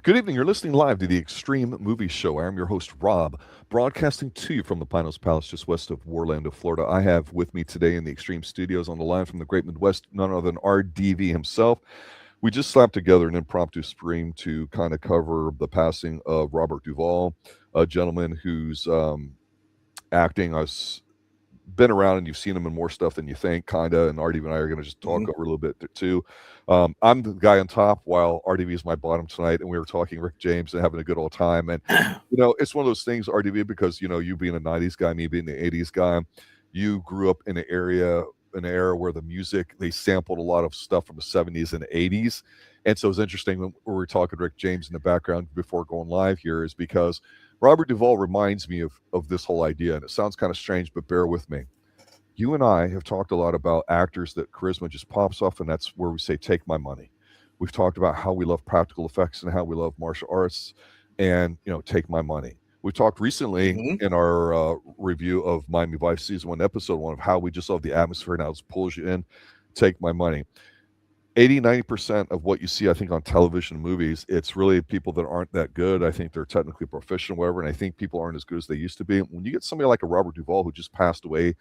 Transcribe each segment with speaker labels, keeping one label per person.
Speaker 1: Good evening. You're listening live to the Extreme Movie Show. I'm your host, Rob, broadcasting to you from the Pinos Palace just west of Orlando, Florida. I have with me today in the Extreme Studios on the line from the Great Midwest none other than RDV himself. We just slapped together an impromptu stream to kind of cover the passing of Robert Duvall, a gentleman whose acting has been around and you've seen him in more stuff than you think, kind of. And RDV and I are going to just talk over a little bit too. I'm the guy on top while RDV is my bottom tonight. And we were talking Rick James and having a good old time. And, it's one of those things, RDV, because, you being a 90s guy, me being the 80s guy, you grew up in an era where the music, they sampled a lot of stuff from the 70s and 80s. And so it's interesting when we were talking Rick James in the background before going live here is because Robert Duvall reminds me of this whole idea. And it sounds kind of strange, but bear with me. You and I have talked a lot about actors that charisma just pops off, and that's where we say, take my money. We've talked about how we love practical effects and how we love martial arts and, take my money. We talked recently in our review of Miami Vice Season 1, Episode 1 of how we just love the atmosphere and how it pulls you in, take my money. 80-90% of what you see, I think, on television movies, it's really people that aren't that good. I think they're technically proficient, whatever, and I think people aren't as good as they used to be. When you get somebody like a Robert Duvall who just passed away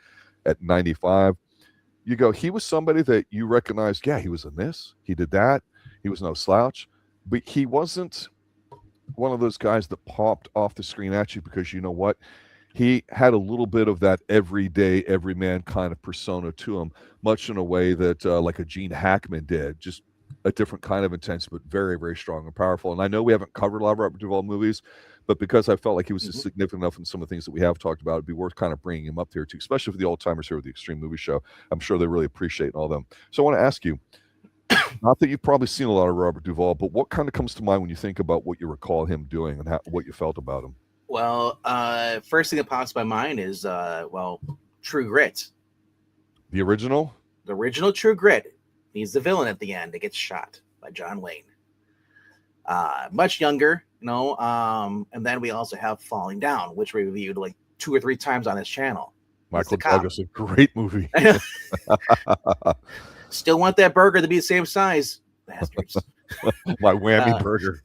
Speaker 1: at 95, you go, he was somebody that you recognized, yeah, he was in this, he did that, he was no slouch, but he wasn't one of those guys that popped off the screen at you because you know what? He had a little bit of that everyday, everyman kind of persona to him, much in a way that like a Gene Hackman did, just a different kind of intense, but very, very strong and powerful. And I know we haven't covered a lot of Robert Duvall movies, but because I felt like he was just significant enough in some of the things that we have talked about, it'd be worth kind of bringing him up there too, especially for the old timers here with the Extreme Movie Show. I'm sure they really appreciate all them. So I want to ask you, not that you've probably seen a lot of Robert Duvall, but what kind of comes to mind when you think about what you recall him doing and what you felt about him?
Speaker 2: Well, first thing that pops to my mind is, True Grit.
Speaker 1: The original?
Speaker 2: The original True Grit. He's the villain at the end that gets shot by John Wayne. Much younger, and then we also have Falling Down, which we reviewed like 2 or 3 times on this channel.
Speaker 1: Michael Douglas, a great movie.
Speaker 2: Still want that burger to be the same size, bastards.
Speaker 1: My whammy burger.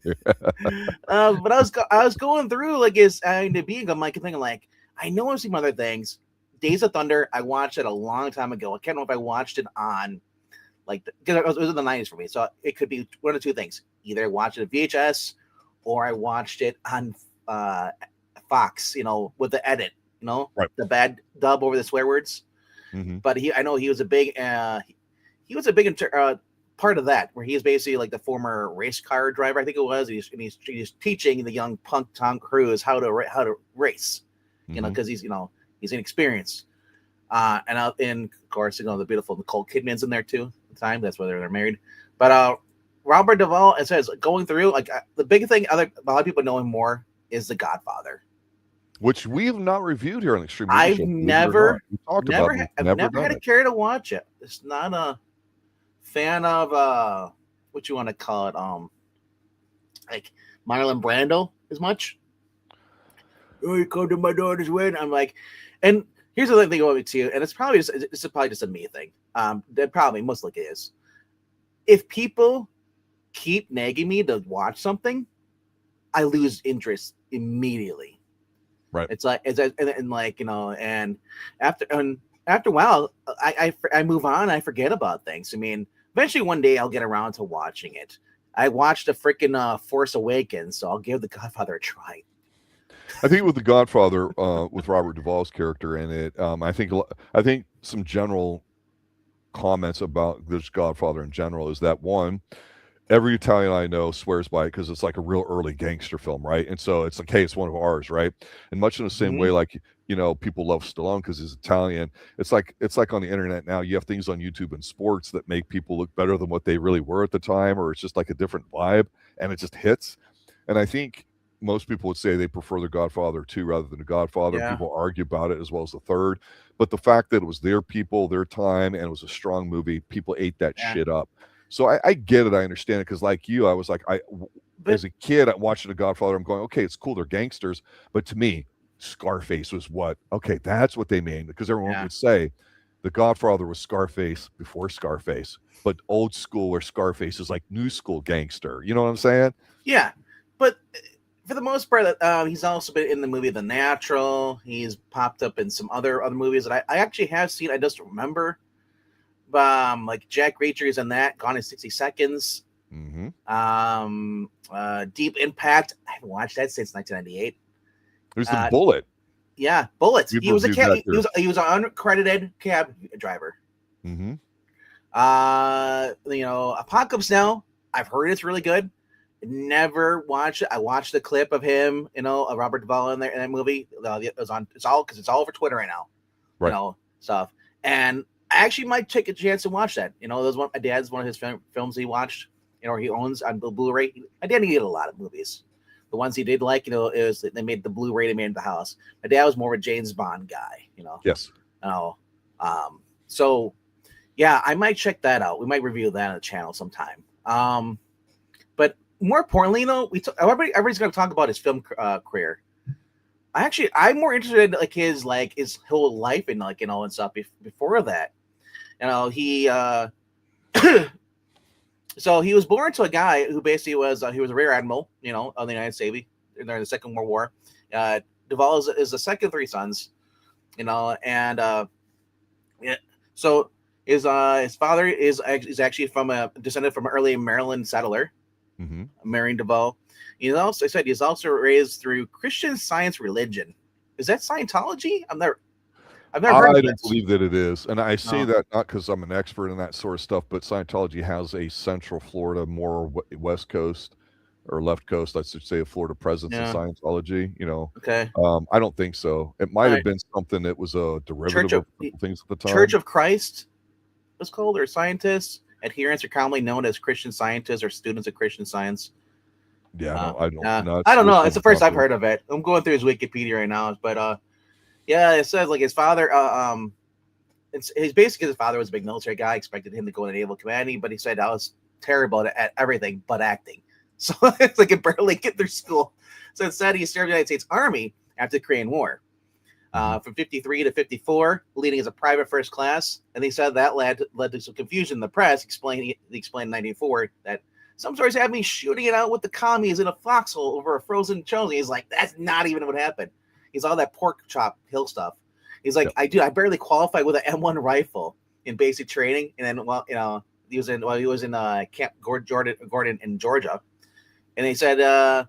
Speaker 2: But I was going through like his IMDb, I'm like thinking like I know I've seen other things. Days of Thunder, I watched it a long time ago. I can't remember if I watched it on because it was in the 90s for me, so it could be one of 2 things. Either I watched it at VHS or I watched it on Fox, with the edit,
Speaker 1: right.
Speaker 2: The bad dub over the swear words. But I know he was a big part of that, where he is basically like the former race car driver, I think it was. He's teaching the young punk Tom Cruise how to race, because he's inexperienced. And of course, the beautiful Nicole Kidman's in there too at the time. That's why they're married. But Robert Duvall, it says going through the big thing. A lot of people know him more is The Godfather,
Speaker 1: which we have not reviewed here on Extreme.
Speaker 2: I've never had a care to watch it. It's not a fan of what you want to call it, like Marlon Brando as much. Oh, you come to my daughter's wedding. I'm like, and here's the other thing about me too, and it's probably just a me thing. That probably most likely is. If people keep nagging me to watch something, I lose interest immediately.
Speaker 1: Right.
Speaker 2: It's like and after a while, I move on. I forget about things. I mean, eventually one day I'll get around to watching it. I watched the freaking Force Awakens, so I'll give The Godfather a try.
Speaker 1: I think with The Godfather, with Robert Duvall's character in it, I think some general comments about this Godfather in general is that one, every Italian I know swears by it because it's like a real early gangster film, right? And so it's like, hey, it's one of ours, right? And much in the same way, like, people love Stallone because he's Italian. It's like on the internet now, you have things on YouTube and sports that make people look better than what they really were at the time, or it's just like a different vibe and it just hits. And I think most people would say they prefer The Godfather 2 rather than The Godfather. Yeah. People argue about it as well as the third. But the fact that it was their people, their time, and it was a strong movie, people ate that shit up. So I get it. I understand it because like you, I was like, as a kid, I'm watching The Godfather. I'm going, okay, it's cool. They're gangsters. But to me, Scarface was what? Okay, that's what they mean. Because everyone would say The Godfather was Scarface before Scarface. But old school or Scarface is like new school gangster. You know what I'm saying?
Speaker 2: Yeah. but for the most part, he's also been in the movie The Natural. He's popped up in some other movies that I actually have seen. I just don't remember. Like Jack Reacher is in that. Gone in 60 Seconds.
Speaker 1: Mm-hmm.
Speaker 2: Deep Impact. I haven't watched that since 1998.
Speaker 1: It was the Bullet.
Speaker 2: Yeah, Bullets.
Speaker 1: We
Speaker 2: He was a cab. He was an uncredited cab driver.
Speaker 1: Mm-hmm.
Speaker 2: Apocalypse Now. I've heard it's really good. Never watched it. I watched the clip of him, Robert Duvall in that movie. It's all over Twitter right now,
Speaker 1: right.
Speaker 2: Stuff. And I actually might take a chance to watch that. My dad's one of his films he watched, he owns on Blu-ray. My dad did a lot of movies. The ones he did like, is they made the Blu-ray, they made in the house. My dad was more of a James Bond guy,
Speaker 1: Yes.
Speaker 2: So yeah, I might check that out. We might review that on the channel sometime. But more importantly, everybody's going to talk about his film career. I'm more interested in his whole life and and stuff before that. He so he was born to a guy who basically was he was a rear admiral, of the United States during the Second World War. Duvall is the second of three sons, So his father is actually descended from an early Maryland settler.
Speaker 1: Mm-hmm.
Speaker 2: Marion Duvall. He's also raised through Christian Science religion. Is that Scientology? I've never heard of
Speaker 1: I
Speaker 2: this.
Speaker 1: don't believe that it is. And I say that not because I'm an expert in that sort of stuff, but Scientology has a Central Florida, more West Coast or left coast, I should say, a Florida presence in Scientology,
Speaker 2: Okay.
Speaker 1: I don't think so. It might have been something that was a derivative of things at the time.
Speaker 2: Church of Christ was called, or scientists. Adherents are commonly known as Christian Scientists or students of Christian Science.
Speaker 1: Yeah, I don't know.
Speaker 2: I don't know. It's the first I've heard of it. I'm going through his Wikipedia right now, but it says his father. It's basically his father was a big military guy. Expected him to go in the naval commanding, but he said I was terrible at everything but acting. So it's like he barely get through school. So instead, he served in the United States Army after the Korean War. From 53 to 54, leading as a private first class. And he said that led to some confusion in the press. He explained in 1994 that some stories have me shooting it out with the commies in a foxhole over a frozen chili. He's like, that's not even what happened. He's all that pork chop hill stuff. He's like, I barely qualified with an M1 rifle in basic training. And then, he was in Camp Gordon in Georgia. And he said,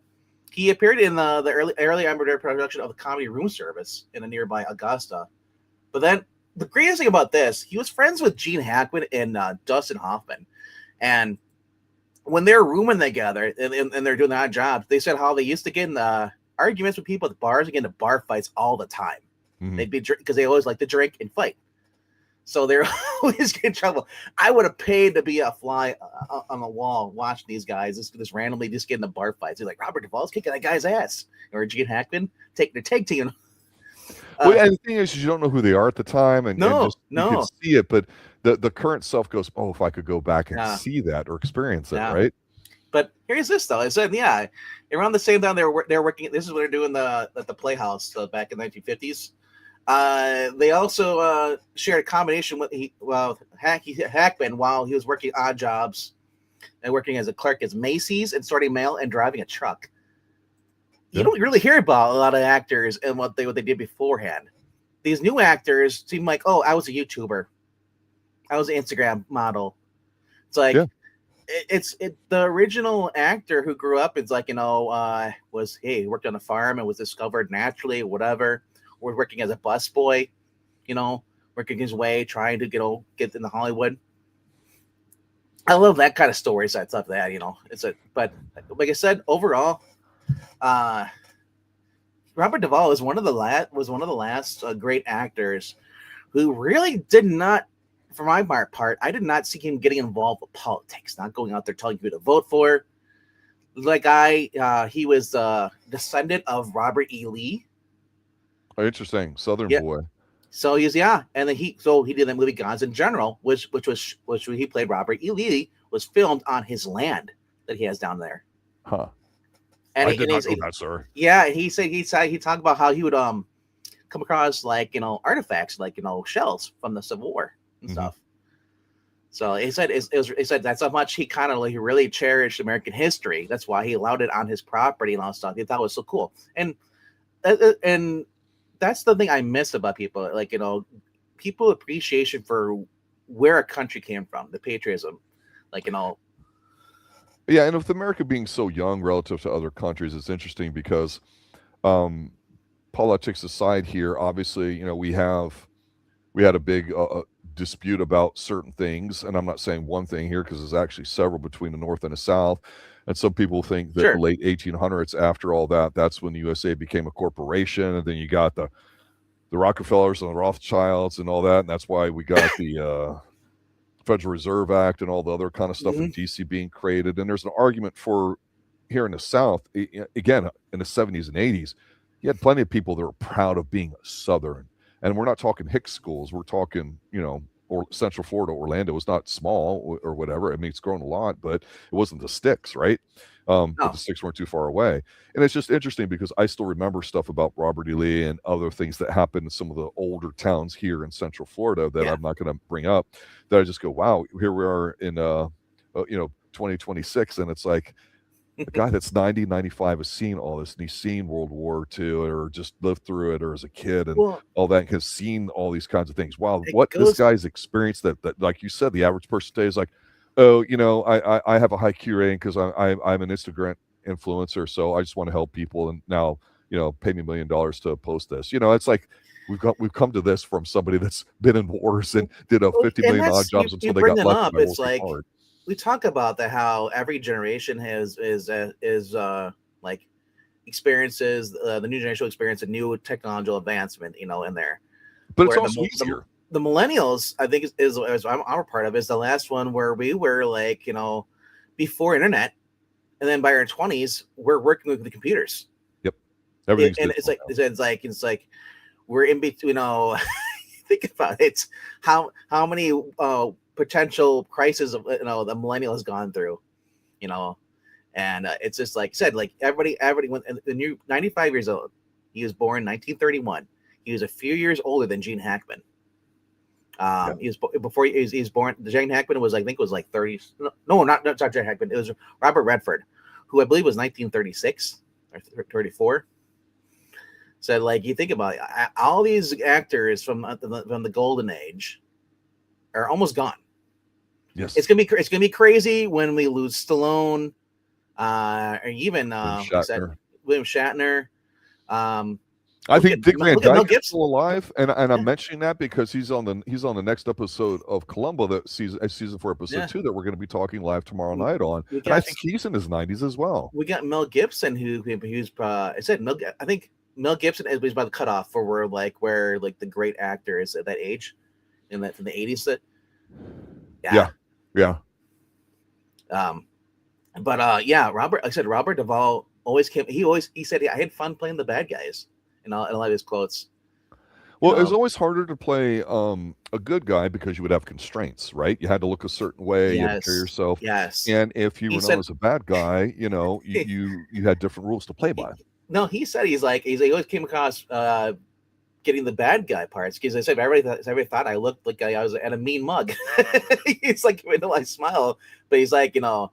Speaker 2: he appeared in the early amateur production of the comedy Room Service in a nearby Augusta. But then the greatest thing about this, he was friends with Gene Hackman and Dustin Hoffman. And when they're rooming together and they're doing odd jobs, they said how they used to get in arguments with people at bars and get into bar fights all the time. Mm-hmm. They'd be because they always like to drink and fight. So they're always getting in trouble. I would have paid to be a fly on the wall watching these guys just randomly just get in the bar fights. He's like, Robert Duvall's kicking that guy's ass. Or Gene Hackman taking the tag team.
Speaker 1: And the thing is, you don't know who they are at the time. You can see it. But the current self goes, oh, if I could go back and see that or experience it, right?
Speaker 2: But here's this, though. It said, around the same time they're working. This is what they're doing at the Playhouse back in the 1950s. They also shared a combination with Hackman while he was working odd jobs and working as a clerk at Macy's and sorting mail and driving a truck. You don't really hear about a lot of actors and what they did beforehand. These new actors seem like, oh, I was a YouTuber, I was an Instagram model. It's like the original actor who grew up. It's like worked on a farm and was discovered naturally, whatever. Or working as a busboy, working his way, trying to get into Hollywood. I love that kind of story side stuff. But like I said, overall, Robert Duvall was one of the last great actors who really did not, for my part, I did not see him getting involved with politics, not going out there telling you who to vote for. He was the descendant of Robert E. Lee.
Speaker 1: Oh, interesting, Southern boy.
Speaker 2: So and then he did that movie Gods in General, which he played Robert E. Lee, was filmed on his land that he has down there.
Speaker 1: Huh.
Speaker 2: And
Speaker 1: I did not know that, sir.
Speaker 2: Yeah, he talked about how he would come across artifacts shells from the Civil War and stuff. So he said he said that's how much he kind of like really cherished American history. That's why he allowed it on his property and all that stuff. He thought it was so cool. And that's the thing I miss about people, like, people appreciation for where a country came from, the patriotism, like,
Speaker 1: Yeah, and with America being so young relative to other countries, it's interesting because politics aside here, obviously, we had a big dispute about certain things, and I'm not saying one thing here because there's actually several between the North and the South. And some people think that the late 1800s, after all that, that's when the USA became a corporation, and then you got the Rockefellers and the Rothschilds and all that, and that's why we got the Federal Reserve Act and all the other kind of stuff in DC being created. And there's an argument for here in the South, again, in the 70s and 80s, you had plenty of people that were proud of being Southern. And we're not talking hick schools. We're talking, or Central Florida, Orlando was not small or whatever. I mean, it's grown a lot, but it wasn't the sticks, right? But the sticks weren't too far away. And it's just interesting because I still remember stuff about Robert E. Lee and other things that happened in some of the older towns here in Central Florida that I'm not going to bring up, that I just go, wow, here we are in, 2026. And it's like, a guy that's 90, 95 has seen all this, and he's seen World War II or just lived through it or as a kid and all that, and has seen all these kinds of things. Wow, this guy's experience that like you said, the average person today is like, oh, I have a high Q rating because I'm an Instagram influencer, so I just want to help people, and now, pay me $1 million to post this. It's like we've come to this from somebody that's been in wars and did a 50 million odd jobs until they got lucky by working hard.
Speaker 2: We talk about how every generation is like experiences, the new generation will experience a new technological advancement, in there.
Speaker 1: But it's also easier.
Speaker 2: The millennials, I think, is I'm a part of, is the last one where we were like, before internet, and then by our 20s, we're working with the computers.
Speaker 1: Yep.
Speaker 2: It's like we're in between. Think about it. How many potential crisis of the millennial has gone through, and it's just like I said, like everybody when the new 95 years old, he was born 1931. He was a few years older than Gene Hackman. He was born. Gene Hackman was, I think, was like 30. No, not Gene Hackman. It was Robert Redford, who I believe was 1936 or 34. So, like, you think about it, all these actors from the golden age are almost gone.
Speaker 1: Yes,
Speaker 2: it's gonna be crazy when we lose Stallone, or even William Shatner.
Speaker 1: I think Dick Van Dyke is still alive, and I'm mentioning that because he's on the next episode of Columbo, that season 4 episode 2 that we're going to be talking live tomorrow night on. And I think he's in his 90s as well.
Speaker 2: We got Mel Gibson, who's I think Mel Gibson is by the cutoff for where the great actor is at that age, in the 80s.
Speaker 1: Yeah.
Speaker 2: Robert Duvall always came. He said, I had fun playing the bad guys, and a lot of his quotes.
Speaker 1: Well, it was always harder to play a good guy because you would have constraints, right? You had to look a certain way, you had to carry yourself.
Speaker 2: Yes.
Speaker 1: And if you were known as a bad guy, you had different rules to play by.
Speaker 2: No, he said he always came across getting the bad guy parts, because I said everybody thought I looked like I was at a mean mug. He's like, I smile, but he's like, I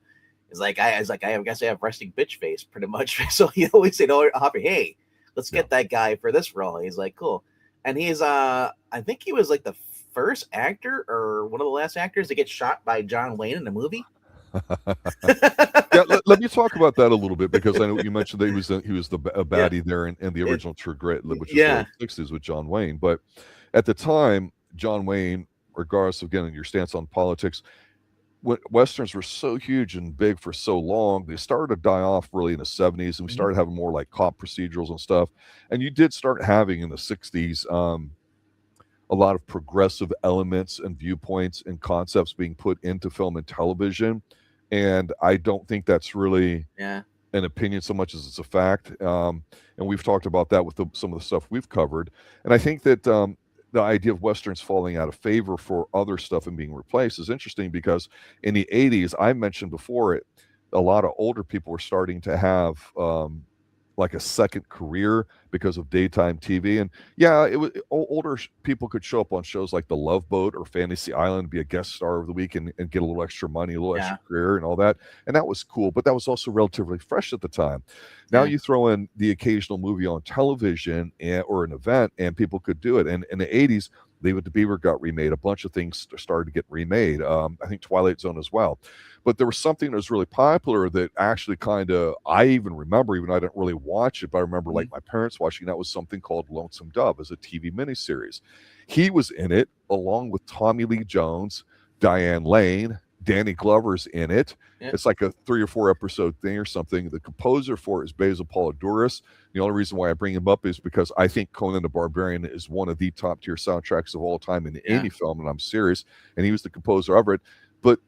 Speaker 2: guess I have resting bitch face pretty much. So he always said, hey, let's get that guy for this role. He's like, cool. And he's I think he was like the first actor or one of the last actors to get shot by John Wayne in a movie.
Speaker 1: Let me talk about that a little bit, because I know you mentioned that he was the baddie there in the original True Grit, which is the 60s with John Wayne. But at the time, John Wayne, regardless of, again, your stance on politics, when Westerns were so huge and big for so long, they started to die off really in the 70s, and we started having more like cop procedurals and stuff. And you did start having in the 60s a lot of progressive elements and viewpoints and concepts being put into film and television. And I don't think that's really an opinion so much as it's a fact. And we've talked about that with some of the stuff we've covered. And I think that the idea of Westerns falling out of favor for other stuff and being replaced is interesting, because in the 80s, I mentioned before, a lot of older people were starting to have like a second career because of daytime TV. And yeah, it was older people could show up on shows like The Love Boat or Fantasy Island, be a guest star of the week, and get a little extra money, a little extra career, and all that. And that was cool, but that was also relatively fresh at the time. Now you throw in the occasional movie on television or an event, and people could do it. And in the '80s, Leave It to Beaver got remade. A bunch of things started to get remade. I think Twilight Zone as well. But there was something that was really popular that actually kind of, I even remember, even I didn't really watch it, but I remember like my parents watching, that was something called Lonesome Dove as a TV miniseries. He was in it along with Tommy Lee Jones, Diane Lane, Danny Glover's in it. Yeah. It's like a 3 or 4 episode thing or something. The composer for it is Basil Polidouris. The only reason why I bring him up is because I think Conan the Barbarian is one of the top tier soundtracks of all time in any film, and I'm serious. And he was the composer of it. But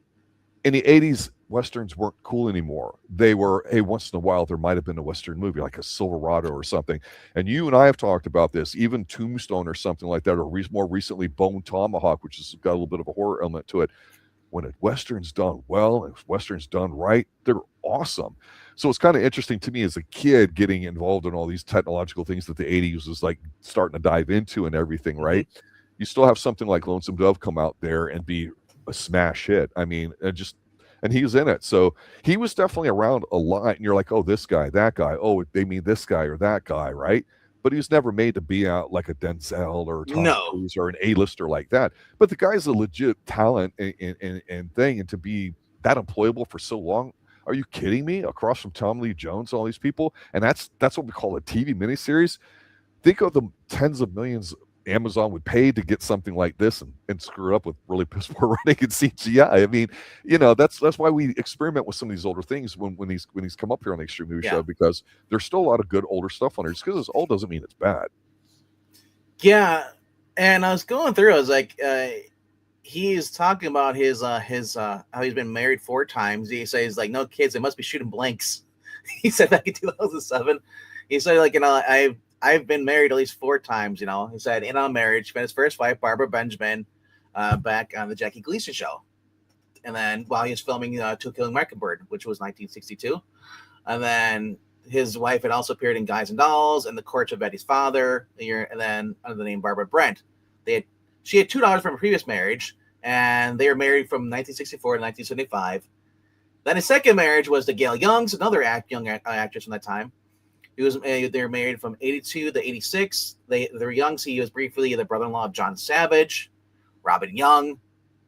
Speaker 1: in the '80s, Westerns weren't cool anymore. They were, hey, once in a while, there might have been a Western movie like a Silverado or something. And you and I have talked about this, even Tombstone or something like that, or more recently Bone Tomahawk, which has got a little bit of a horror element to it. When a Western's done well and Western's done right, they're awesome. So it's kind of interesting to me as a kid getting involved in all these technological things that the '80s was like starting to dive into and everything, right? You still have something like Lonesome Dove come out there and be a smash hit. I mean, and he's in it. So he was definitely around a lot. And you're like, oh, this guy, that guy. Oh, they mean this guy or that guy, right? But he was never made to be out like a Denzel or Tom Cruise or an A-lister like that. But the guy's a legit talent and thing. And to be that employable for so long, are you kidding me? Across from Tom Lee Jones, all these people. And that's what we call a TV miniseries. Think of the tens of millions Amazon would pay to get something like this and screw it up with really piss poor writing and CGI. I mean, that's why we experiment with some of these older things when these come up here on the Extreme Movie Show, because there's still a lot of good older stuff on there. Just because it's old doesn't mean it's bad.
Speaker 2: Yeah, and I was going through. I was like, he's talking about his how he's been married 4 times. He says like, no kids, they must be shooting blanks. He said back in 2007. He said like, I've been married at least 4 times, He said in our marriage, met his first wife, Barbara Benjamin, back on the Jackie Gleason show. And then while he was filming To Kill a Mockingbird, which was 1962. And then his wife had also appeared in Guys and Dolls and The Courtship of Betty's Father, and then under the name Barbara Brent. She had 2 daughters from a previous marriage, and they were married from 1964 to 1975. Then his second marriage was to Gail Youngs, another young actress from that time. They were married from 82 to 86. They were young, so he was briefly the brother-in-law of John Savage, Robin Young,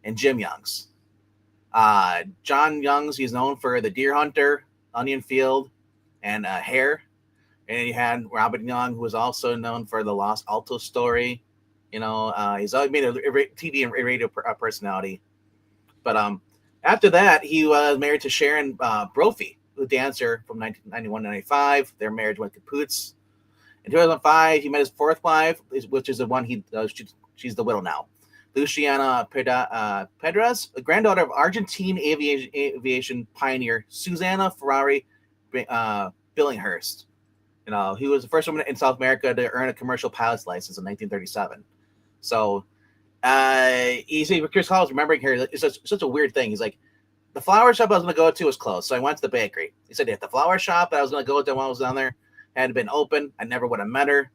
Speaker 2: and Jim Youngs. John Youngs, he's known for The Deer Hunter, Onion Field, and Hair. And you had Robin Young, who was also known for The Lost Alto Story. He's always made a TV and radio personality. But after that, he was married to Sharon Brophy, the dancer, from 1991 to 95. Their marriage went kaput. In 2005, he met his 4th wife, which is the one she's the widow now. Luciana Pedras, the granddaughter of Argentine aviation pioneer Susanna Ferrari Billinghurst. He was the first woman in South America to earn a commercial pilot's license in 1937. So he said, Chris Hall was remembering her. It's such a weird thing. He's like, the flower shop I was going to go to was closed, so I went to the bakery. He said, if the flower shop that I was going to go to when I was down there had been open, I never would have met her.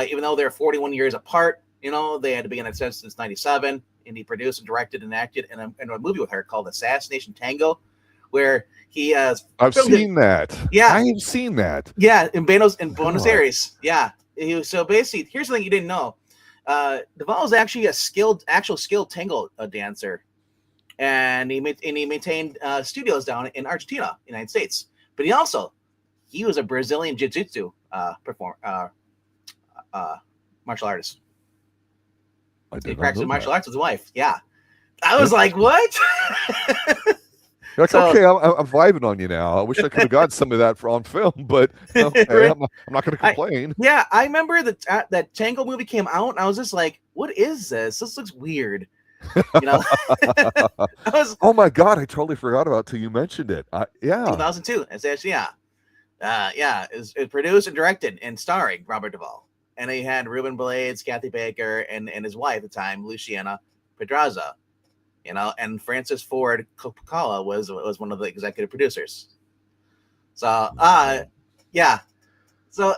Speaker 2: Even though they're 41 years apart, they had been in since 97, and he produced and directed and acted in a movie with her called Assassination Tango, where he has.
Speaker 1: I've seen that.
Speaker 2: Yeah,
Speaker 1: I have seen that.
Speaker 2: Yeah, in Buenos Aires. Yeah, so basically, here's something you didn't know. Duvall is actually a skilled tango dancer. And he maintained studios down in Argentina, United States. But he was a Brazilian jiu-jitsu martial artist. He practiced martial arts with his wife. Yeah. I was like, what?
Speaker 1: You're like, okay, I'm vibing on you now. I wish I could have gotten some of that on film, but okay, I'm not going to complain.
Speaker 2: I remember that Tango movie came out, and I was just like, what is this? This looks weird.
Speaker 1: Oh my god, I totally forgot about it till you mentioned it.
Speaker 2: 2002. It's actually it's produced and directed and starring Robert Duvall, and he had Ruben Blades, Kathy Baker, and his wife at the time, Luciana Pedraza. And Francis Ford Coppola was one of the executive producers. So So,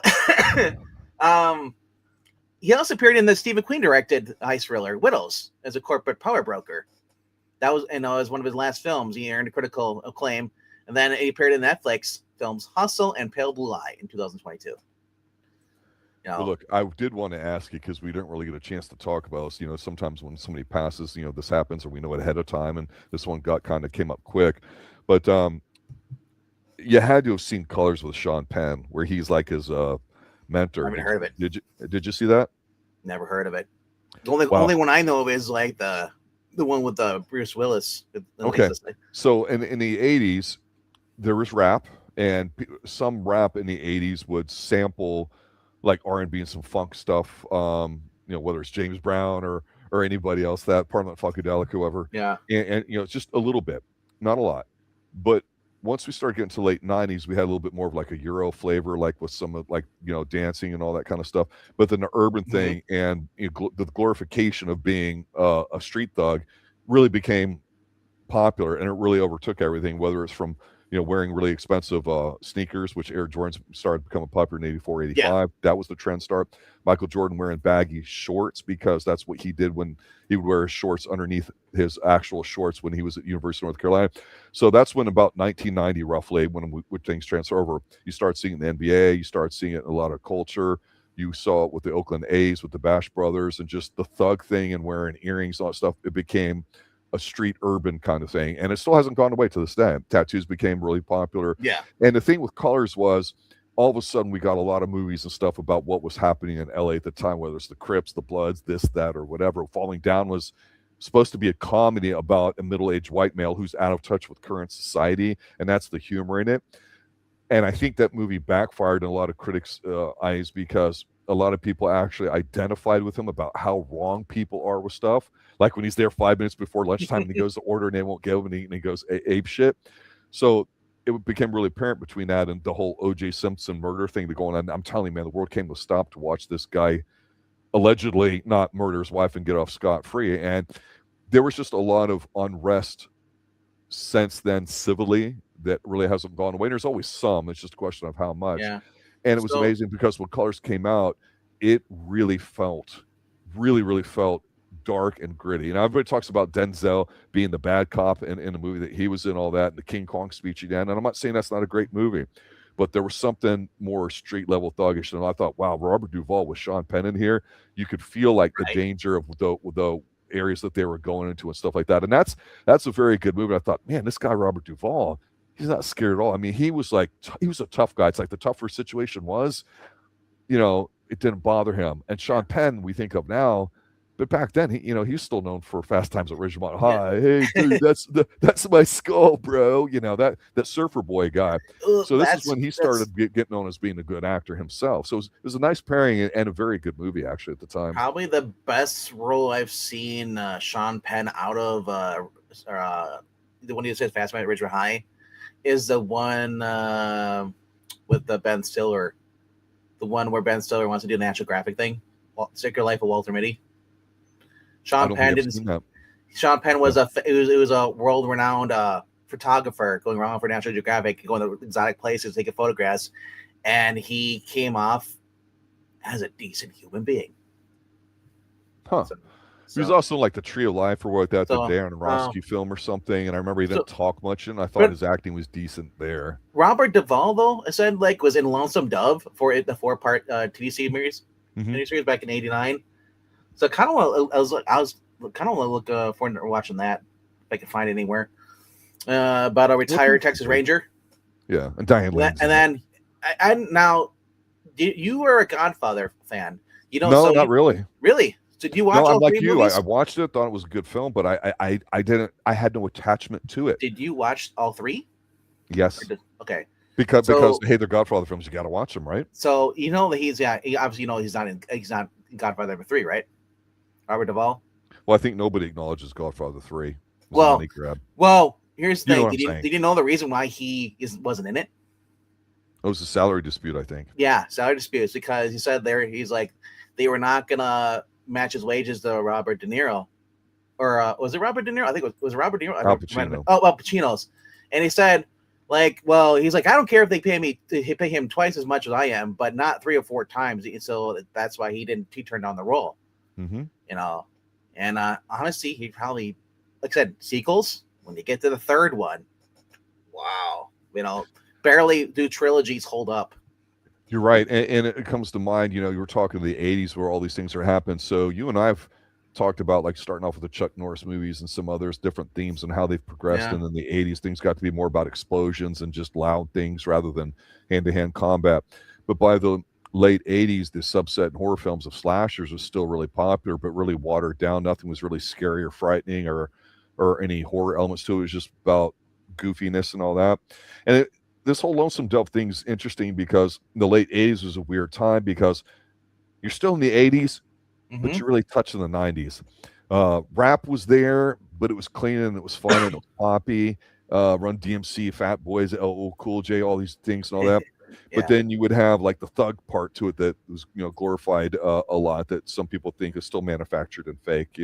Speaker 2: he also appeared in the Stephen Queen directed heist thriller Widows as a corporate power broker. That was, was one of his last films. He earned critical acclaim, and then he appeared in Netflix films Hustle and Pale Blue Eye in 2022.
Speaker 1: Well, look, I did want to ask you because we didn't really get a chance to talk about this. Sometimes when somebody passes, this happens, or we know it ahead of time, and this one came up quick. But you had to have seen Colors with Sean Penn, where he's like his mentor.
Speaker 2: I haven't heard of it.
Speaker 1: Did you see that?
Speaker 2: Never heard of it. The only one I know of is like the one with Bruce Willis.
Speaker 1: Okay. So in the 80s, there was rap, and some rap in the 80s would sample like R&B and some funk stuff, whether it's James Brown or anybody else, that Parliament Funkadelic, whoever.
Speaker 2: Yeah.
Speaker 1: And it's just a little bit, not a lot. But once we started getting to late 90s, we had a little bit more of like a Euro flavor, like with some of like, dancing and all that kind of stuff. But then the urban thing and the glorification of being a street thug really became popular, and it really overtook everything, whether it's from wearing really expensive sneakers, which Air Jordans started becoming popular in 84, 85. Yeah. That was the trend start. Michael Jordan wearing baggy shorts, because that's what he did when he would wear his shorts underneath his actual shorts when he was at University of North Carolina. So that's when about 1990, roughly, when things transfer over. You start seeing the NBA, you start seeing it in a lot of culture. You saw it with the Oakland A's, with the Bash Brothers, and just the thug thing and wearing earrings and all that stuff. It became a street urban kind of thing, and it still hasn't gone away to this day. Tattoos became really popular.
Speaker 2: Yeah.
Speaker 1: And the thing with Colors was, all of a sudden we got a lot of movies and stuff about what was happening in LA at the time, whether it's the Crips, the Bloods, this, that, or whatever. Falling Down was supposed to be a comedy about a middle-aged white male who's out of touch with current society, and that's the humor in it. And I think that movie backfired in a lot of critics' eyes, because a lot of people actually identified with him about how wrong people are with stuff. Like when he's there 5 minutes before lunchtime and he goes to order and they won't give him, and he goes ape shit. So it became really apparent between that and the whole O.J. Simpson murder thing that going on. I'm telling you, man, the world came to a stop to watch this guy allegedly not murder his wife and get off scot-free. And there was just a lot of unrest since then civilly that really hasn't gone away. There's always some. It's just a question of how much.
Speaker 2: Yeah.
Speaker 1: And it was amazing, because when Colors came out, it really felt dark and gritty. And everybody talks about Denzel being the bad cop in the movie that he was in, all that, and the King Kong speech he did. And I'm not saying that's not a great movie, but there was something more street level thuggish. And I thought, wow, Robert Duvall with Sean Penn in here, you could feel like the danger of the areas that they were going into and stuff like that. And that's a very good movie. I thought, man, this guy Robert Duvall, he's not scared at all. I mean, he was a tough guy. It's like the tougher situation was, it didn't bother him. And Sean Penn, we think of now, but back then, he's still known for Fast Times at Ridgemont High. Hey, dude, that's my skull, bro. That surfer boy guy. So this is when he started getting known as being a good actor himself. So it was a nice pairing and a very good movie, actually, at the time.
Speaker 2: Probably the best role I've seen Sean Penn out of the one he said Fast Times at Ridgemont High is the one with the Ben Stiller, the one where Ben Stiller wants to do a National Graphic thing, Secret Life of Walter Mitty. Sean Penn was a world-renowned photographer going around for National Geographic, going to exotic places, taking photographs, and he came off as a decent human being.
Speaker 1: Huh. He was also like the Tree of Life or what that, the Darren Aronofsky film or something, and I remember he didn't talk much, and I thought his acting was decent there.
Speaker 2: Robert Duvall, though, I said, was in Lonesome Dove for the 4-part TV series back in '89. So I was kind of look forward to watching that if I can find it anywhere. About a retired Texas Ranger.
Speaker 1: Yeah, and Diane Lane.
Speaker 2: And then I now, you were a Godfather fan.
Speaker 1: No, not really.
Speaker 2: Really? So did you watch all
Speaker 1: like
Speaker 2: three
Speaker 1: you.
Speaker 2: movies?
Speaker 1: I watched it, thought it was a good film, but I didn't. I had no attachment to it.
Speaker 2: Did you watch all three?
Speaker 1: Yes.
Speaker 2: Okay.
Speaker 1: Because hey, they're Godfather films. You got to watch them, right?
Speaker 2: So that he obviously he's not in Godfather number 3, right? Robert Duvall.
Speaker 1: Well, I think nobody acknowledges Godfather 3.
Speaker 2: Well, here's the thing. Did you know the reason why he wasn't in it?
Speaker 1: It was a salary dispute, I think.
Speaker 2: Yeah, salary disputes, because he said he's like, they were not gonna match his wages to Robert De Niro, or was it Robert De Niro? I think it was Robert De Niro.
Speaker 1: Al Pacino.
Speaker 2: Pacino's, and he said Like, well, he's like, I don't care if they pay him twice as much as I am, but not 3 or 4 times. So that's why he turned down the role.
Speaker 1: Mm-hmm.
Speaker 2: You know, and honestly, he probably, like I said, sequels. When you get to the third one, wow, barely do trilogies hold up.
Speaker 1: You're right, and it comes to mind. You were talking to the '80s where all these things are happening. So you and I've talked about like starting off with the Chuck Norris movies and some others, different themes and how they've progressed.
Speaker 2: Yeah.
Speaker 1: And in the '80s, things got to be more about explosions and just loud things rather than hand-to-hand combat. But by the late '80s, the subset in horror films of slashers was still really popular, but really watered down. Nothing was really scary or frightening or any horror elements to it. It was just about goofiness and all that. And this whole Lonesome Dove thing's interesting because the late '80s was a weird time because you're still in the '80s, but you're really touching the '90s. Rap was there, but it was clean and it was fun and it was poppy. Run DMC, Fat Boys, LL Cool J, all these things and all that.
Speaker 2: Yeah.
Speaker 1: But then you would have like the thug part to it that was glorified a lot that some people think is still manufactured and fake.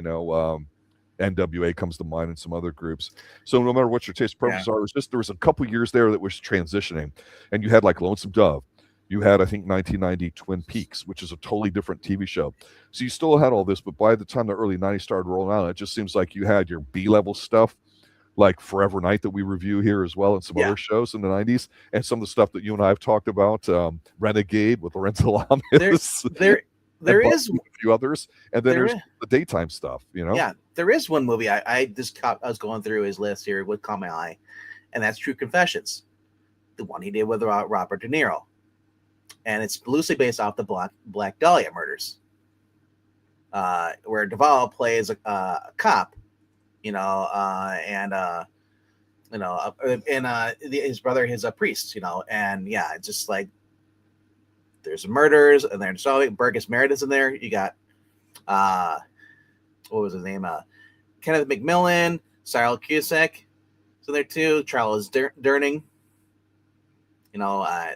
Speaker 1: NWA comes to mind and some other groups. So no matter what your taste preferences are, there was a couple years there that was transitioning, and you had like Lonesome Dove. You had, I think, 1990 Twin Peaks, which is a totally different TV show. So you still had all this, but by the time the early 90s started rolling out, it just seems like you had your B-level stuff, like Forever Night that we review here as well, and some other shows in the 90s, and some of the stuff that you and I have talked about, Renegade with Lorenzo Lamas. There is a few others, and then there's the daytime stuff,
Speaker 2: Yeah, there is one movie I was going through his list here, would caught my eye, and that's True Confessions, the one he did with Robert De Niro, and it's loosely based off the Black Dahlia murders, where Duvall plays a cop, his brother is a priest, and it's just like. There's murders, and there's Burgess Meredith's in there. You got, what was his name? Kenneth McMillan, Cyril Cusack is in there too. Charles Durning.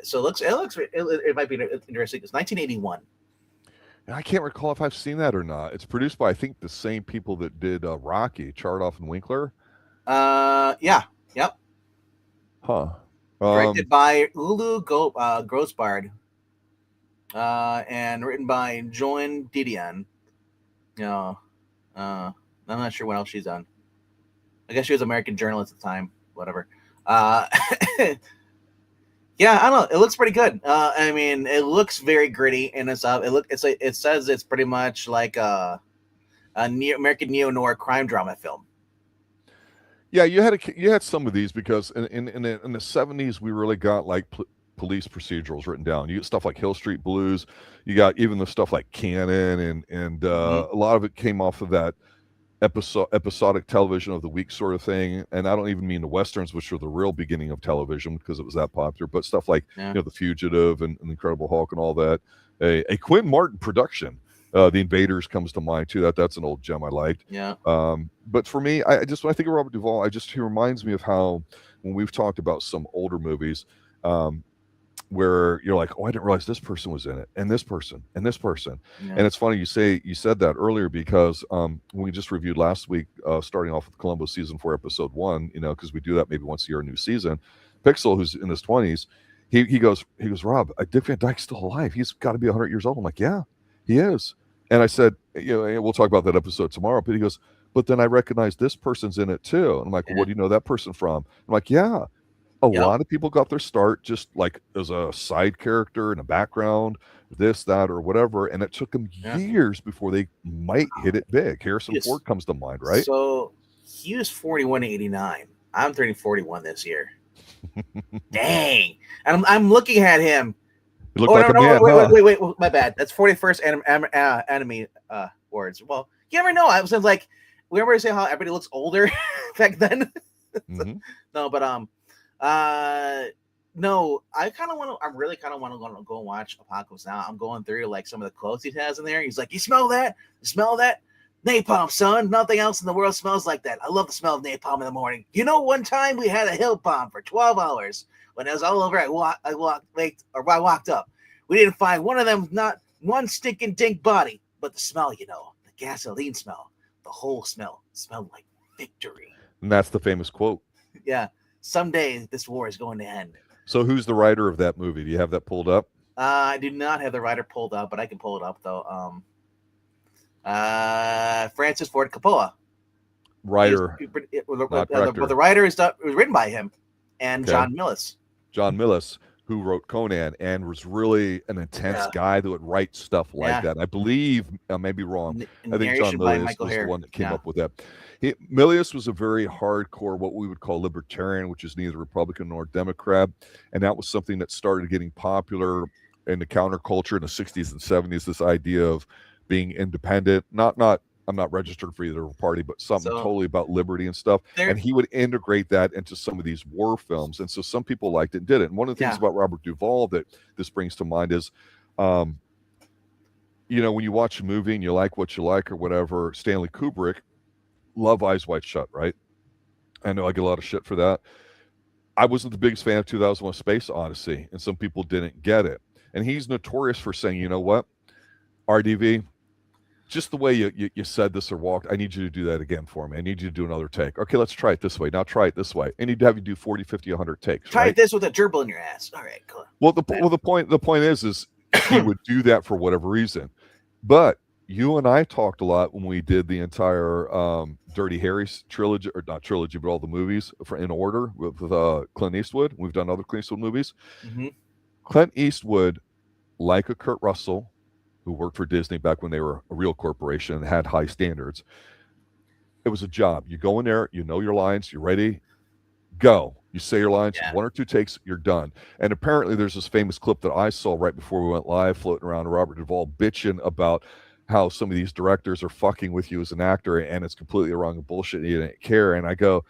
Speaker 2: So it might be interesting. It's 1981.
Speaker 1: I can't recall if I've seen that or not. It's produced by, I think, the same people that did Rocky, Chardoff and Winkler.
Speaker 2: Yeah. Yep.
Speaker 1: Huh.
Speaker 2: Directed by Ulu Grossbard. And written by Joan Didion. I'm not sure what else she's done. I guess she was an American journalist at the time. Whatever. Yeah, I don't know. It looks pretty good. I mean, it looks very gritty and it's up. It says it's pretty much like a American neo-noir crime drama film.
Speaker 1: Yeah, you had some of these because in the 70s we really got like police procedurals written down. You get stuff like Hill Street Blues. You got even the stuff like Cannon and a lot of it came off of that episodic television of the week sort of thing. And I don't even mean the Westerns, which were the real beginning of television because it was that popular, but stuff like The Fugitive and The Incredible Hulk and all that. A Quinn Martin production. The Invaders comes to mind too. That's an old gem I liked.
Speaker 2: Yeah.
Speaker 1: But for me, when I think of Robert Duvall, he reminds me of how when we've talked about some older movies, where you're like, oh, I didn't realize this person was in it, and this person, and this person. Yeah. And it's funny you said that earlier because we just reviewed last week, starting off with Columbo season 4, episode 1, because we do that maybe once a year, a new season. Pixel, who's in his 20s, he goes, Rob, Dick Van Dyke's still alive. He's got to be 100 years old. I'm like, yeah, he is. And I said, we'll talk about that episode tomorrow. But he goes, but then I recognize this person's in it too. And I'm like, well, what do you know that person from? I'm like, yeah. A lot of people got their start just like as a side character in a background, this, that, or whatever. And it took them years before they might hit it big. Harrison Ford comes to mind, right?
Speaker 2: So he was 41 in 89. I'm turning 41 this year. Dang. And I'm looking at him.
Speaker 1: You look like a man.
Speaker 2: Wait, my bad. That's 41st Enemy Awards. Well, you never know. I was like, we never say how everybody looks older back then. No, but no, I really kind of want to go and watch Apocalypse Now. I'm going through like some of the quotes he has in there. He's like, you smell that? You smell that? Napalm, son. Nothing else in the world smells like that. I love the smell of napalm in the morning. One time we had a hill bomb for 12 hours. When it was all over, I walked up. We didn't find one of them, not one stinking dink body, but the smell, the gasoline smell, the whole smell smelled like victory.
Speaker 1: And that's the famous quote.
Speaker 2: Yeah. someday this war is going to end.
Speaker 1: So who's the writer of that movie? Do you have that pulled up?
Speaker 2: I do not have the writer pulled up, but I can pull it up though. Francis Ford Coppola.
Speaker 1: Writer,
Speaker 2: the writer it was written by him and John Milius.
Speaker 1: John Milius, who wrote Conan and was really an intense guy that would write stuff like that. I believe, I may be wrong. I think John Milius was the one that came up with that. Milius was a very hardcore, what we would call libertarian, which is neither Republican nor Democrat. And that was something that started getting popular in the counterculture in the 60s and 70s, this idea of being independent, I'm not registered for either party, but something totally about liberty and stuff. And he would integrate that into some of these war films. And so some people liked it and did it. And one of the things about Robert Duvall that this brings to mind is, when you watch a movie and you like what you like or whatever, Stanley Kubrick, love Eyes Wide Shut, right? I know I get a lot of shit for that. I wasn't the biggest fan of 2001: Space Odyssey, and some people didn't get it. And he's notorious for saying, you know what, RDV, just the way you said this or walked, I need you to do that again for me. I need you to do another take. Okay, let's try it this way. Now try it this way. I need to have you do 40, 50, 100 takes.
Speaker 2: Try it this with a gerbil in your ass. All right, cool.
Speaker 1: Well, the point is he would do that for whatever reason. But you and I talked a lot when we did the entire Dirty Harry trilogy, or not trilogy, but all the movies in order with Clint Eastwood. We've done other Clint Eastwood movies. Mm-hmm. Clint Eastwood, like a Kurt Russell, who worked for Disney back when they were a real corporation and had high standards. It was a job. You go in there, you know your lines, you're ready, go. You say your lines, 1 or 2 takes, you're done. And apparently there's this famous clip that I saw right before we went live floating around Robert Duvall bitching about how some of these directors are fucking with you as an actor and it's completely wrong and bullshit and you didn't care. And I go,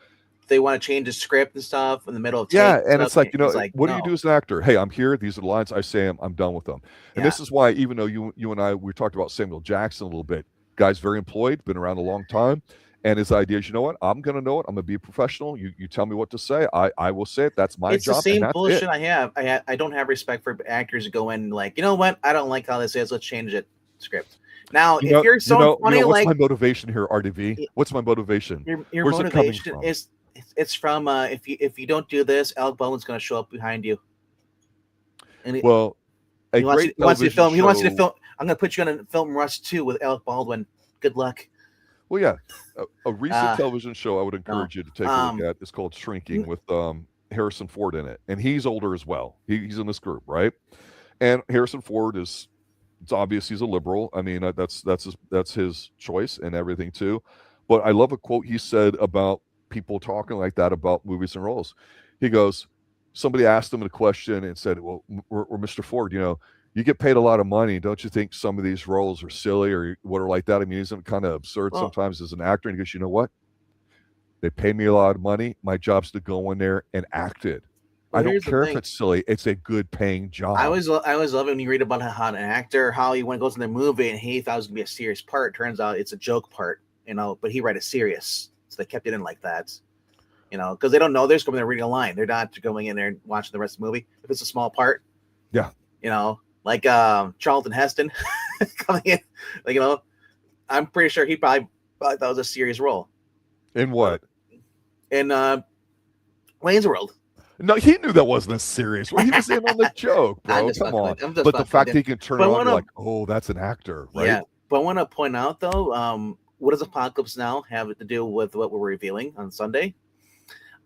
Speaker 2: they want to change the script and stuff in the middle of
Speaker 1: and it's like, what do you do as an actor? Hey, I'm here. These are the lines I say. I'm done with them. And this is why, even though you and I, we talked about Samuel Jackson a little bit, guy's very employed, been around a long time. And his idea is, you know what? I'm going to know it. I'm going to be a professional. You tell me what to say. I will say it. That's my job.
Speaker 2: It's the same bullshit I have. I don't have respect for actors who go in like, you know what? I don't like how this is. Let's change it. Script. Now, if you're so funny,
Speaker 1: what's my motivation here, RDV? What's my motivation?
Speaker 2: Your
Speaker 1: Where's
Speaker 2: motivation
Speaker 1: it coming from?
Speaker 2: It's from if you don't do this, Alec Baldwin's going to show up behind you. And
Speaker 1: he wants you to film.
Speaker 2: He wants you to film. I'm going to put you on a film Rust 2 with Alec Baldwin. Good luck.
Speaker 1: Well, yeah, a recent television show I would encourage you to take a look at is called Shrinking with Harrison Ford in it, and he's older as well. He's in this group, right? And Harrison Ford it's obvious he's a liberal. I mean, that's his choice and everything too. But I love a quote he said about people talking like that about movies and roles. He goes, somebody asked him a question and said, well, Mr. Ford, you get paid a lot of money. Don't you think some of these roles are silly or what are like that? I mean, isn't it kind of absurd sometimes as an actor? And he goes, you know what? They pay me a lot of money. My job's to go in there and act it. Well, I don't care if it's silly. It's a good paying job. I always
Speaker 2: love it when you read about how an actor, how he goes in the movie and he thought it was going to be a serious part. Turns out it's a joke part, but he write it serious. So they kept it in like that, because they don't know they're just going to read a line. They're not going in there and watching the rest of the movie. If it's a small part, like Charlton Heston coming in, I'm pretty sure he probably thought it was a serious role.
Speaker 1: In what?
Speaker 2: In Wayne's World.
Speaker 1: No, he knew that wasn't a serious one. He was in on the joke, bro. Come on. But the fact he can turn it on, you're like, oh, that's an actor, right? Yeah.
Speaker 2: But I want to point out, though, what does Apocalypse Now have to do with what we're revealing on Sunday?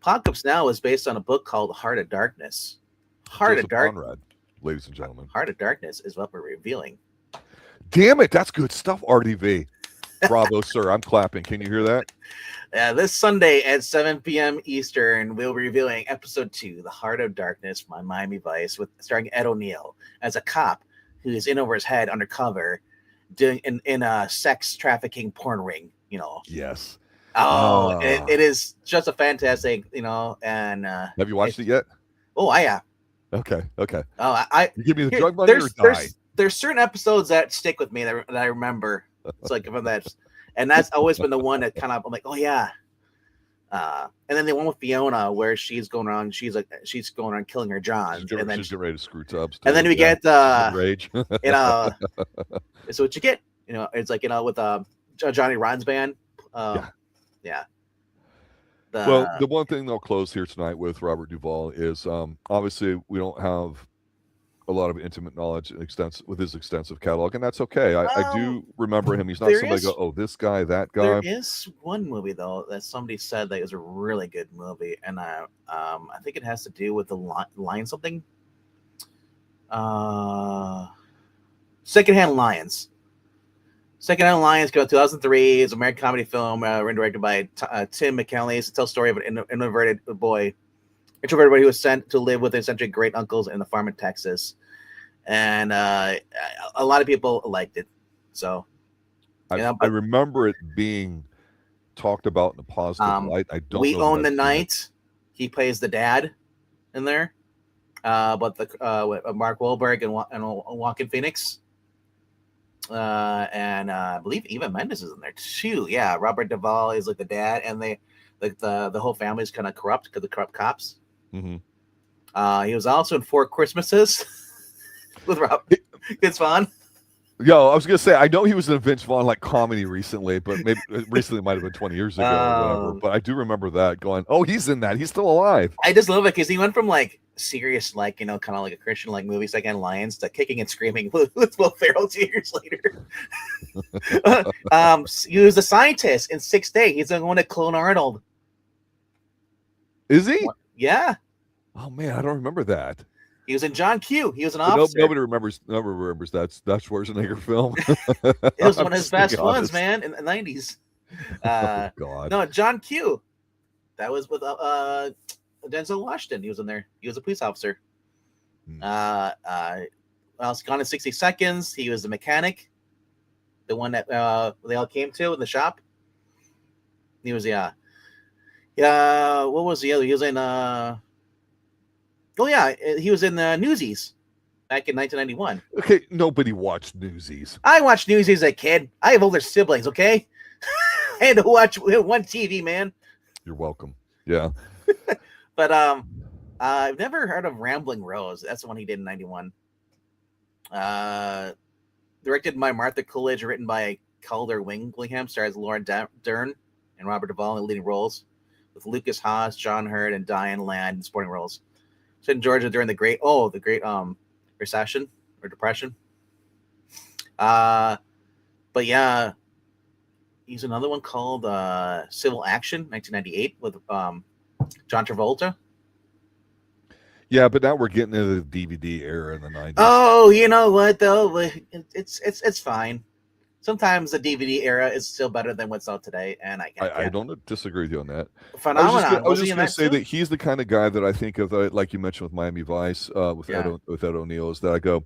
Speaker 2: Apocalypse Now is based on a book called Heart of Darkness. Heart of Darkness,
Speaker 1: ladies and gentlemen.
Speaker 2: Heart of Darkness is what we're revealing.
Speaker 1: Damn it, that's good stuff, RDV. Bravo, sir. I'm clapping. Can you hear that?
Speaker 2: This Sunday at 7 p.m. Eastern, we'll be revealing episode 2, The Heart of Darkness, by Miami Vice, starring Ed O'Neill as a cop who is in over his head undercover doing in a sex trafficking porn ring,
Speaker 1: Yes.
Speaker 2: It is just a fantastic, and
Speaker 1: have you watched it yet?
Speaker 2: Oh, I have.
Speaker 1: Okay.
Speaker 2: Oh,
Speaker 1: you give me the drug money or die?
Speaker 2: There's certain episodes that stick with me that I remember. It's like from that, and that's always been the one that kind of I'm like, oh yeah. And then the one with Fiona where she's going around killing her Johns, and then
Speaker 1: she's getting ready to screw tubs.
Speaker 2: And then we get
Speaker 1: rage.
Speaker 2: So what you get, it's like with Johnny Ron's band. Yeah.
Speaker 1: Well, the one thing they'll close here tonight with Robert Duvall is obviously we don't have a lot of intimate knowledge with his extensive catalog, and that's okay. I do remember him. He's not somebody go, oh, this guy, that guy.
Speaker 2: There is one movie though that somebody said that is a really good movie, and I think it has to do with the line something. Secondhand Lions. Secondhand Lions, 2003, is an American comedy film written and directed by Tim McKinley. It tells the story of an introverted boy who was sent to live with eccentric great uncles in a farm in Texas, and a lot of people liked it. So,
Speaker 1: I remember it being talked about in a positive light. I don't.
Speaker 2: We Own the Night. He plays the dad in there, but Mark Wahlberg and Joaquin Phoenix. And I believe Eva Mendes is in there too. Yeah, Robert Duvall is like the dad, and the whole family is kind of corrupt because the corrupt cops.
Speaker 1: Mm-hmm.
Speaker 2: He was also in Four Christmases with Vince Vaughn.
Speaker 1: Yo, I was gonna say I know he was in a Vince Vaughn like comedy recently, but maybe recently might have been 20 years ago or whatever. But I do remember that going, oh, he's in that. He's still alive.
Speaker 2: I just love it because he went from like serious, like, kind of like a Christian like movie, Second Lions, to kicking and screaming with Will Ferrell 2 years later. He was a scientist in 6th Day. He's the one to clone Arnold.
Speaker 1: Is he?
Speaker 2: Yeah.
Speaker 1: Oh man, I don't remember that.
Speaker 2: He was in John Q. He was an officer.
Speaker 1: Nobody remembers that Schwarzenegger film.
Speaker 2: It was one of his best ones, man, in the 90s.
Speaker 1: Oh God.
Speaker 2: No, John Q. That was with Denzel Washington. He was in there. He was a police officer. Gone in 60 Seconds. He was the mechanic, the one that they all came to in the shop. He was What was the other? He was in he was in Newsies back in 1991.
Speaker 1: Okay, nobody watched Newsies.
Speaker 2: I watched Newsies as a kid. I have older siblings. Okay, I had to watch one TV, man.
Speaker 1: You're welcome. Yeah.
Speaker 2: But I've never heard of Rambling Rose. That's the one he did in 91. Directed by Martha Coolidge, written by Calder Willingham, stars Laura Dern and Robert Duvall in the leading roles, with Lucas Haas, John Hurt, and Diane Ladd in supporting roles. Set in Georgia during the Great Recession or Depression. But yeah, he's another one called Civil Action, 1998, with John Travolta.
Speaker 1: Yeah, but now we're getting into the DVD era in the 90s.
Speaker 2: Oh, you know what though? It's fine. Sometimes the DVD era is still better than what's out today, and I
Speaker 1: don't disagree with you on that.
Speaker 2: Phenomenon.
Speaker 1: I was just going to say that he's the kind of guy that I think of, like you mentioned with Miami Vice, with Ed O'Neill, is that I go,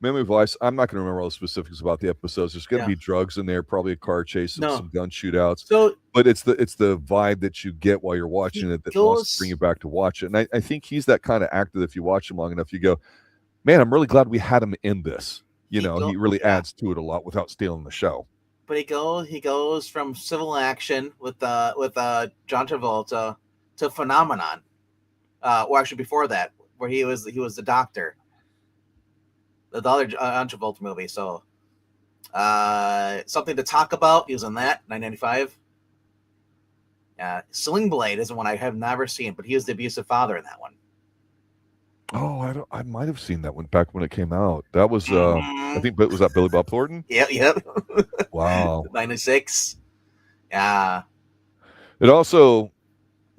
Speaker 1: Miami Vice, I'm not going to remember all the specifics about the episodes. There's going to be drugs in there, probably a car chase, and some gun shootouts. But it's the vibe that you get while you're watching it that wants to bring you back to watch it. And I think he's that kind of actor that if you watch him long enough, you go, man, I'm really glad we had him in this. He really adds to it a lot without stealing the show.
Speaker 2: But he goes from Civil Action with John Travolta to Phenomenon. Or actually before that, where he was the doctor. The other John Travolta movie. So Something to Talk About. He was in that, 1995. Sling Blade is one I have never seen, but he was the abusive father in that one.
Speaker 1: Oh, I might have seen that one back when it came out. That was, I think, was that Billy Bob Thornton?
Speaker 2: Yep.
Speaker 1: Wow.
Speaker 2: 96. Yeah.
Speaker 1: It also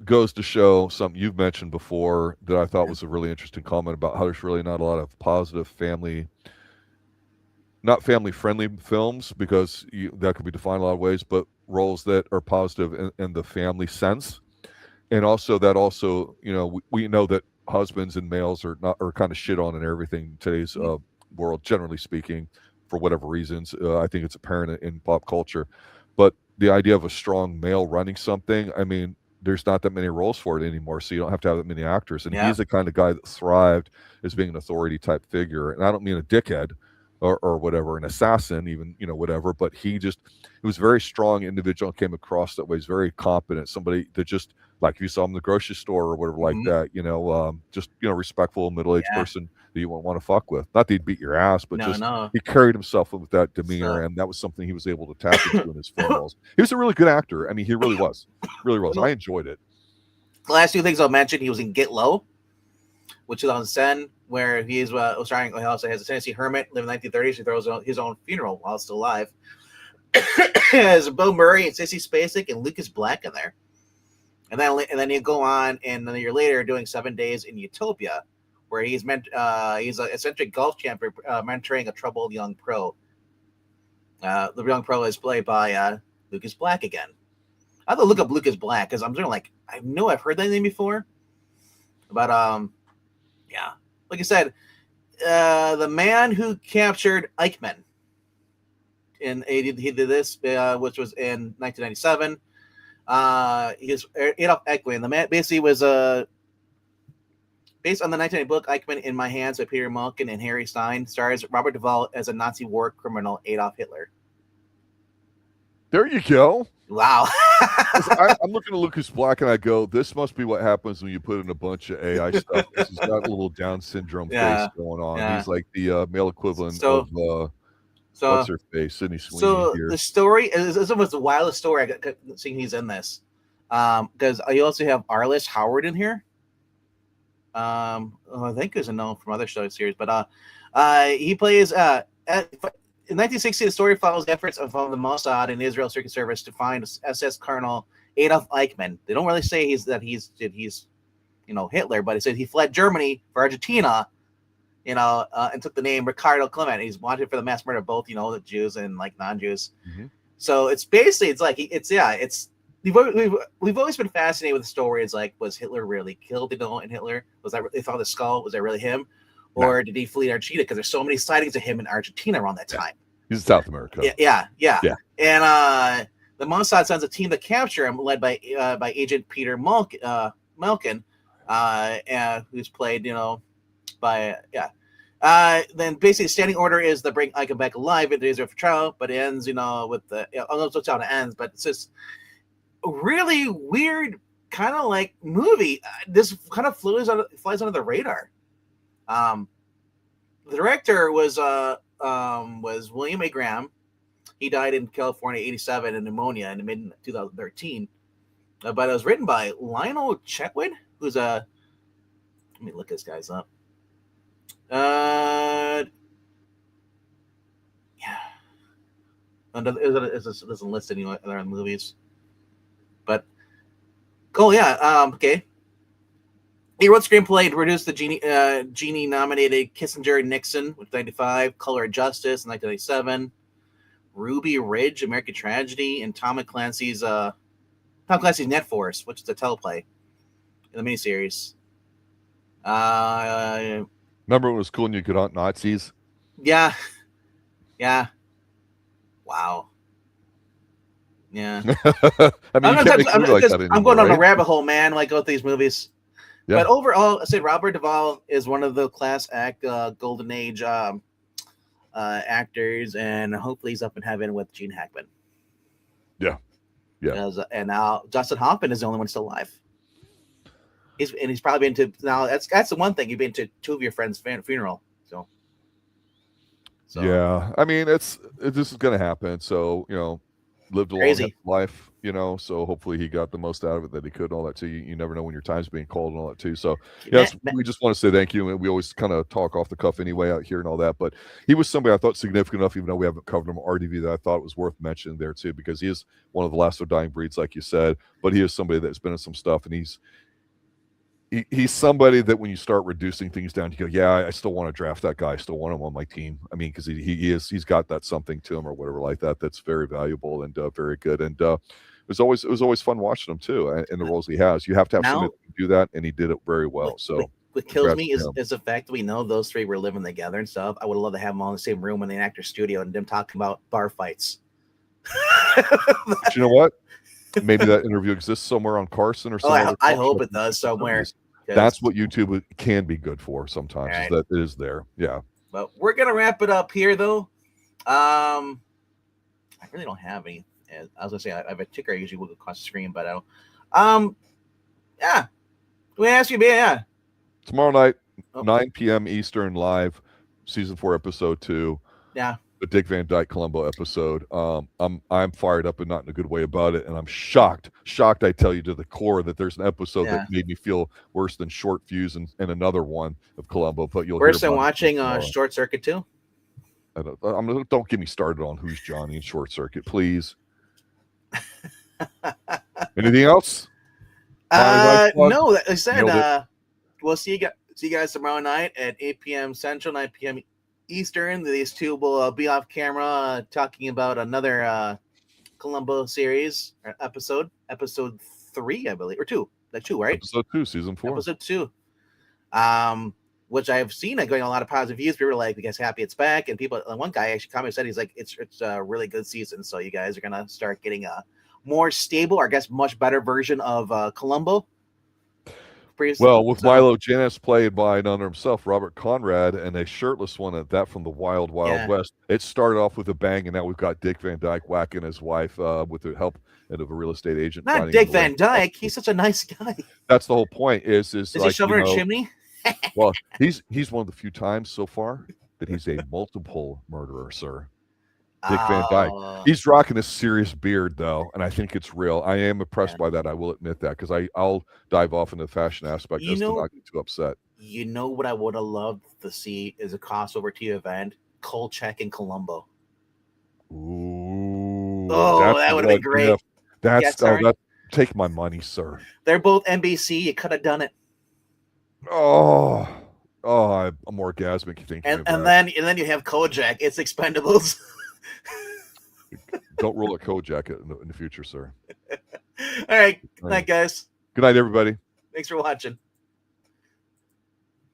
Speaker 1: goes to show something you've mentioned before that I thought was a really interesting comment about how there's really not a lot of positive not family-friendly films, because that could be defined a lot of ways, but roles that are positive in the family sense. And also we know that husbands and males are kind of shit on and everything in today's world, generally speaking, for whatever reasons. I think it's apparent in pop culture. But the idea of a strong male running something, I mean, there's not that many roles for it anymore, so you don't have to have that many actors. And he's the kind of guy that thrived as being an authority type figure. And I don't mean a dickhead or whatever, an assassin, even, whatever, but he was a very strong individual, came across that way. He's very competent, somebody that just, like if you saw him in the grocery store or whatever like that, just, respectful middle-aged person that you won't want to fuck with. Not that he'd beat your ass, but he carried himself with that demeanor, and that was something he was able to tap into in his film roles. He was a really good actor. I mean, he really was. Really was. I enjoyed it.
Speaker 2: The last two things I'll mention, he was in Get Low, which is on Sen, where he was starring. He also has a Tennessee hermit, lived in the 1930s. He throws his own funeral while still alive. Has Bill Murray and Sissy Spacek and Lucas Black in there. And then you go on, and then a year later, doing 7 Days in Utopia, where he's an eccentric golf champion mentoring a troubled young pro. The young pro is played by Lucas Black again. I have to look up Lucas Black because I'm sort of like, I know I've heard that name before, but yeah, like I said, the man who captured Eichmann, and he did this, which was in 1997. He's Adolf Eichmann. The man basically was based on the 1990 book Eichmann in My Hands by Peter Malkin and Harry Stein. Stars Robert Duvall as a Nazi war criminal Adolf Hitler.
Speaker 1: There you go.
Speaker 2: Wow.
Speaker 1: I'm looking at Lucas Black and I go, this must be what happens when you put in a bunch of AI stuff. He's got a little Down syndrome face going on. Yeah. He's like the male equivalent of what's her face, Sydney Sweeney.
Speaker 2: So
Speaker 1: here.
Speaker 2: The story is almost the wildest story I got seeing he's in this. Because you also have Arliss Howard in here. I think he's known from other show series, but he plays in 1960, the story follows efforts of the Mossad and Israel Secret Service to find SS Colonel Adolf Eichmann. They don't really say he's Hitler, but it says he fled Germany for Argentina, and took the name Ricardo Clement. He's wanted for the mass murder of both, the Jews and like non-Jews. Mm-hmm. So it's basically we've always been fascinated with the story. It's like, was Hitler really killed? In Hitler, they found the skull? Was that really him? Or did he flee Argentina? Because there's so many sightings of him in Argentina around that time.
Speaker 1: He's in South America.
Speaker 2: Yeah. And the Mossad sends a team to capture him, led by Agent Peter Malkin, who's played, by then basically the standing order is to bring Eichmann back alive into Israel for trial, but it ends, with the I don't know what's how it ends, but it's just a really weird kind of like movie. This kind of flies under the radar. The director was William A. Graham. He died in California, 1987, in pneumonia in mid 2013. But it was written by Lionel Chetwood, who's let me look this guy's up. Yeah. It doesn't list any other movies. But cool, yeah. Okay. He wrote screenplay and produced the Genie-nominated Kissinger Nixon, which was 1995, Color of Justice in 1997, Ruby Ridge, American Tragedy, and Tom Clancy's Net Force, which is a teleplay in the miniseries.
Speaker 1: Remember when it was cool and you could hunt Nazis?
Speaker 2: Yeah. Wow. Yeah. I'm going on a rabbit hole, man. Like with these movies. Yeah. But overall, I say Robert Duvall is one of the class act golden age actors, and hopefully he's up in heaven with Gene Hackman.
Speaker 1: Yeah.
Speaker 2: And now Dustin Hoffman is the only one still alive. He's probably been to now. That's the one thing, you've been to two of your friends' funeral. So
Speaker 1: yeah, I mean this is going to happen. So lived a long life, so hopefully he got the most out of it that he could and all that too. You never know when your time's being called and all that too. So yes, we just want to say thank you. And we always kind of talk off the cuff anyway out here and all that, but he was somebody I thought significant enough, even though we haven't covered him RDV, that I thought it was worth mentioning there too, because he is one of the last of dying breeds, like you said, but he is somebody that's been in some stuff, and he's somebody that when you start reducing things down, you go, yeah, I still want to draft that guy. I still want him on my team. I mean, because he's got that something to him or whatever like that that's very valuable and very good. And it was always fun watching him too, and the roles he has. You have to have somebody that can do that, and he did it very well. So
Speaker 2: what kills me is the fact that we know those three were living together and stuff. I would love to have them all in the same room in the actor's studio and them talking about bar fights.
Speaker 1: But you know what? Maybe that interview exists somewhere on Carson or something.
Speaker 2: I hope it does somewhere.
Speaker 1: That's what YouTube can be good for sometimes, right. Is that it is there. Yeah.
Speaker 2: But we're going to wrap it up here, though. I really don't have any. I was going to say, I have a ticker I usually will go across the screen, but I don't. Yeah. We ask you, yeah.
Speaker 1: Tomorrow night, 9 p.m. Eastern, live, season 4, episode 2.
Speaker 2: Yeah.
Speaker 1: a Dick Van Dyke Columbo episode. I'm fired up and not in a good way about it, and I'm shocked. I tell you to the core that there's an episode that made me feel worse than Short Fuse and another one of Columbo. But you'll
Speaker 2: worse than watching Short Circuit 2.
Speaker 1: Don't get me started on Who's Johnny and Short Circuit, please. Anything else?
Speaker 2: No, I said we'll see you guys tomorrow night at 8 p.m. Central, 9 p.m. Eastern. These two will be off camera talking about another Columbo series episode 3, I believe, or 2. Like 2, right?
Speaker 1: Episode 2, season 4.
Speaker 2: Episode 2. Which I've seen getting a lot of positive views. People are like, "You guys happy it's back?" And people, one guy actually commented, said he's like, "It's a really good season." So you guys are gonna start getting a more stable, or I guess much better version of Columbo.
Speaker 1: Well, with Milo Janis played by none other himself, Robert Conrad, and a shirtless one at that from the Wild West. It started off with a bang, and now we've got Dick Van Dyke whacking his wife with the help of a real estate agent.
Speaker 2: Not Dick Van Dyke. He's such a nice guy.
Speaker 1: That's the whole point. Is
Speaker 2: like, he shoving a chimney?
Speaker 1: Well, he's one of the few times so far that he's a multiple murderer, sir. Dick Van Dyke. He's rocking a serious beard, though, and I think it's real. I am impressed by that. I will admit that, because I'll dive off into the fashion aspect just to not get too upset.
Speaker 2: You know what I would have loved to see is a crossover TV event, Kolchak and Columbo.
Speaker 1: Ooh.
Speaker 2: That would have been great.
Speaker 1: That's take my money, sir.
Speaker 2: They're both NBC. You could have done it.
Speaker 1: I'm orgasmic thinking
Speaker 2: and then you have Kojak. It's Expendables.
Speaker 1: Don't rule a Kojak in the future, sir.
Speaker 2: All right. Good night, guys.
Speaker 1: Good night, everybody.
Speaker 2: Thanks for watching.